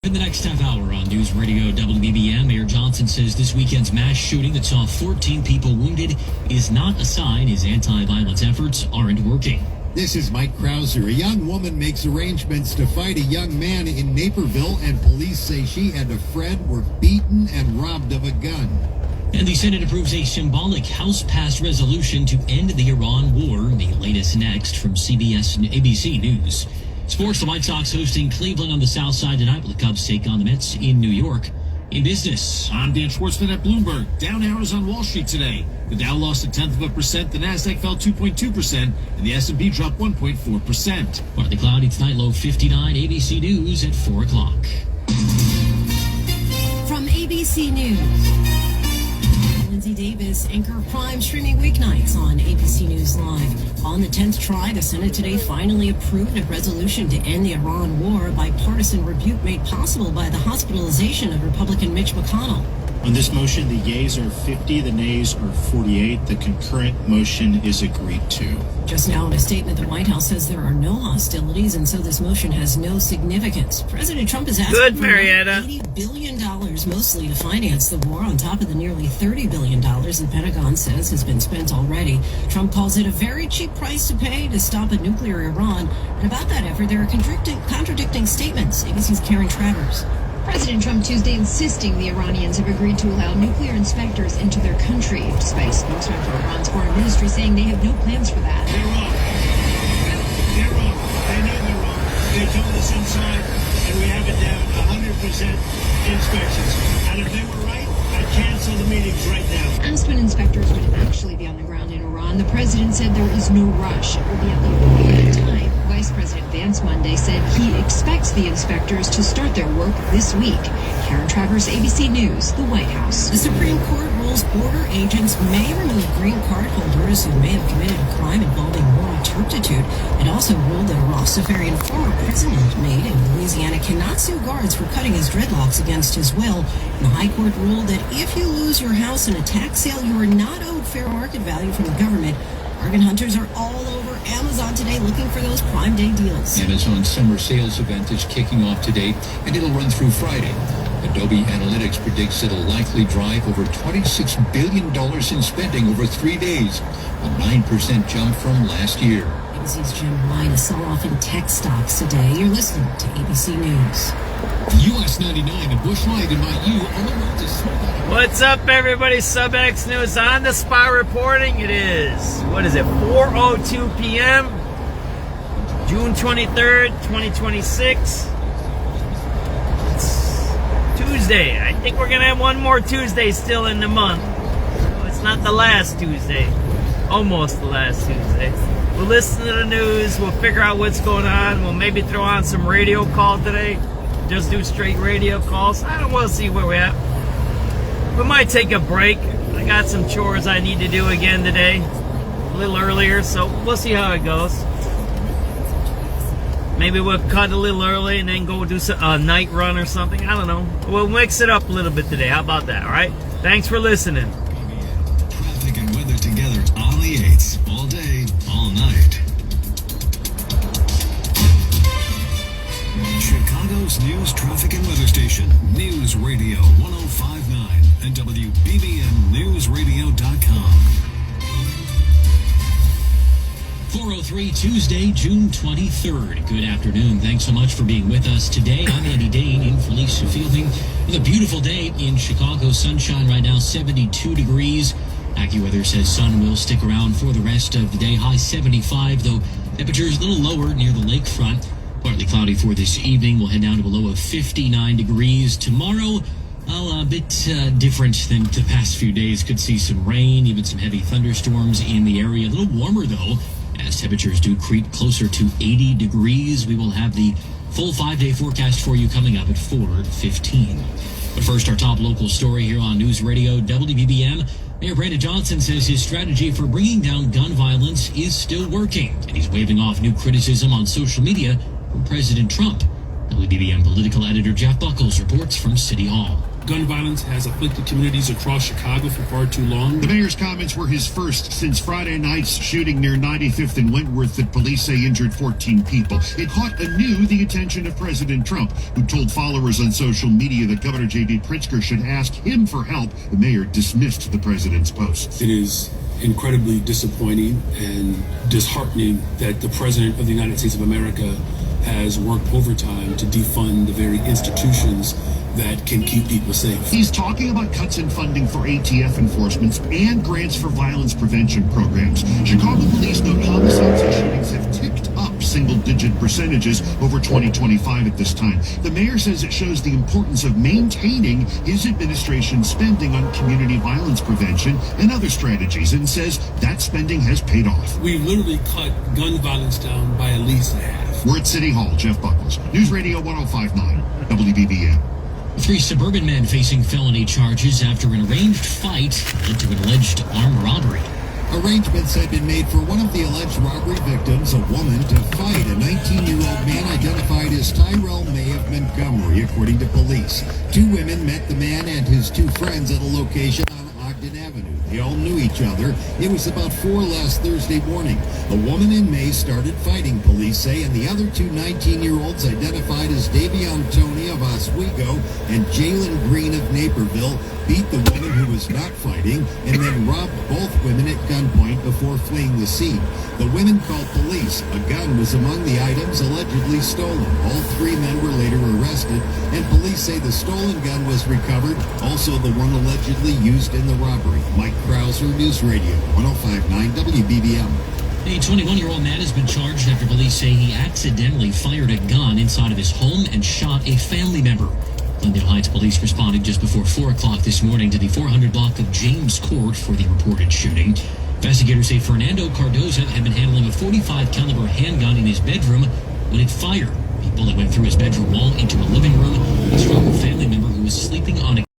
In the next half hour on News Radio WBBM, Mayor Johnson says this weekend's mass shooting that saw 14 people wounded is not a sign his anti-violence efforts aren't working. This is Mike Krauser. A young woman makes arrangements to fight a young man in Naperville, and police say she and a friend were beaten and robbed of a gun. And the Senate approves a symbolic House-passed resolution to end the Iran war. The latest next from CBS and ABC News. Sports, the White Sox hosting Cleveland on the south side tonight, while the Cubs take on the Mets in New York. In business, I'm Dan Schwartzman at Bloomberg. Down arrows on Wall Street today. The Dow lost 0.1%, the Nasdaq fell 2.2%, and the S&P dropped 1.4%. Partly cloudy tonight, low 59. ABC News at 4 o'clock. From ABC News. Lindsay Davis, Anchor Prime, streaming weeknights on ABC News Live. On the 10th try, the Senate today finally approved a resolution to end the Iran war, a bipartisan rebuke made possible by the hospitalization of Republican Mitch McConnell. On this motion, the yeas are 50, the nays are 48. The concurrent motion is agreed to. Just now in a statement, the White House says there are no hostilities, and so this motion has no significance. President Trump is asking for $80 billion, mostly to finance the war, on top of the nearly $30 billion the Pentagon says has been spent already. Trump calls it a very cheap price to pay to stop a nuclear Iran. And about that effort, there are contradicting statements. ABC's Karen Travers. President Trump Tuesday insisting the Iranians have agreed to allow nuclear inspectors into their country, despite a spokesman for Iran's foreign ministry saying they have no plans for that. They're wrong. They're wrong. They know they're wrong. They told us inside, and we have it down 100% inspections. And if they were right, I'd cancel the meetings right now. Asked when inspectors would actually be on the ground in Iran, the president said there is no rush. It will be at the appropriate time. Vice President Vance Monday said he expects the inspectors to start their work this week. Karen Travers, ABC News, the White House. The Supreme Court rules border agents may remove green card holders who may have committed a crime involving moral turpitude. It also ruled that a Rastafarian former prison-inmate in Louisiana cannot sue guards for cutting his dreadlocks against his will. And the High Court ruled that if you lose your house in a tax sale, you are not owed fair market value from the government. Bargain hunters are all over Amazon today looking for those Prime Day deals. Amazon's summer sales event is kicking off today, and it'll run through Friday. Adobe Analytics predicts it'll likely drive over $26 billion in spending over 3 days, a 9% jump from last year. ABC's Jim Ryan, a sell-off in tech stocks today. You're listening to ABC News. US 99 and Busch Light invite you on the road to Smith. What's up, everybody? SubX.News on the spot reporting. It is, 4:02 p.m., June 23rd, 2026. It's Tuesday. I think we're going to have one more Tuesday still in the month. Well, it's not the last Tuesday. Almost the last Tuesday. We'll listen to the news. We'll figure out what's going on. We'll maybe throw on some radio call today. Just do straight radio calls. I don't want to see where we're at. We might take a break. I got some chores I need to do again today, a little earlier, so we'll see how it goes. Maybe we'll cut a little early and then go do a night run or something. I don't know. We'll mix it up a little bit today. How about that, all right? Thanks for listening. Traffic and weather together on the 8s, all day, all night. Chicago's news, traffic, and weather station, News Radio 105.9 and WBBMNewsRadio.com. 4:03 Tuesday, June 23rd. Good afternoon. Thanks so much for being with us today. I'm Andy Dane in for Lisa Fielding. With a beautiful day in Chicago. Sunshine right now, 72 degrees. AccuWeather says sun will stick around for the rest of the day. High 75, though temperatures a little lower near the lakefront. Partly cloudy for this evening. We'll head down to a low of 59 degrees. Tomorrow, a bit different than the past few days. Could see some rain, even some heavy thunderstorms in the area. A little warmer, though, as temperatures do creep closer to 80 degrees. We will have the full 5-day forecast for you coming up at 4:15. But first, our top local story here on News Radio WBBM. Mayor Brandon Johnson says his strategy for bringing down gun violence is still working, and he's waving off new criticism on social media from President Trump. WBBM political editor Jeff Buckles reports from City Hall. Gun violence has afflicted communities across Chicago for far too long. The mayor's comments were his first since Friday night's shooting near 95th and Wentworth that police say injured 14 people. It caught anew the attention of President Trump, who told followers on social media that Governor J.B. Pritzker should ask him for help. The mayor dismissed the president's posts. It is incredibly disappointing and disheartening that the President of the United States of America has worked overtime to defund the very institutions that can keep people safe. He's talking about cuts in funding for ATF enforcement and grants for violence prevention programs. Chicago police note homicides and shootings have ticked up single-digit percentages over 2025 at this time. The mayor says it shows the importance of maintaining his administration's spending on community violence prevention and other strategies, and says that spending has paid off. We've literally cut gun violence down by at least half. We're at City Hall. Jeff Buckles, News Radio 105.9, WBBM. 3 suburban men facing felony charges after an arranged fight led to an alleged armed robbery. Arrangements had been made for one of the alleged robbery victims, a woman, to fight a 19-year-old man identified as Tyrell May of Montgomery, according to police. 2 women met the man and his 2 friends at a location on Ogden Avenue. They all knew each other. It was about 4 last Thursday morning. A woman in May started fighting, police say, and the other 2 19-year-olds identified as Davion Tony of Oswego and Jalen Green of Naperville beat the woman who was not fighting and then robbed both women at gunpoint before fleeing the scene. The women called police. A gun was among the items allegedly stolen. All 3 men were later arrested, and police say the stolen gun was recovered, also the one allegedly used in the robbery. Mike Krauser, News Radio 105.9 WBBM. A 21-year-old man has been charged after police say he accidentally fired a gun inside of his home and shot a family member. Glendale Heights police responded just before 4 o'clock this morning to the 400 block of James Court for the reported shooting. Investigators say Fernando Cardoza had been handling a .45 caliber handgun in his bedroom when it fired. The bullet went through his bedroom wall into a living room and struck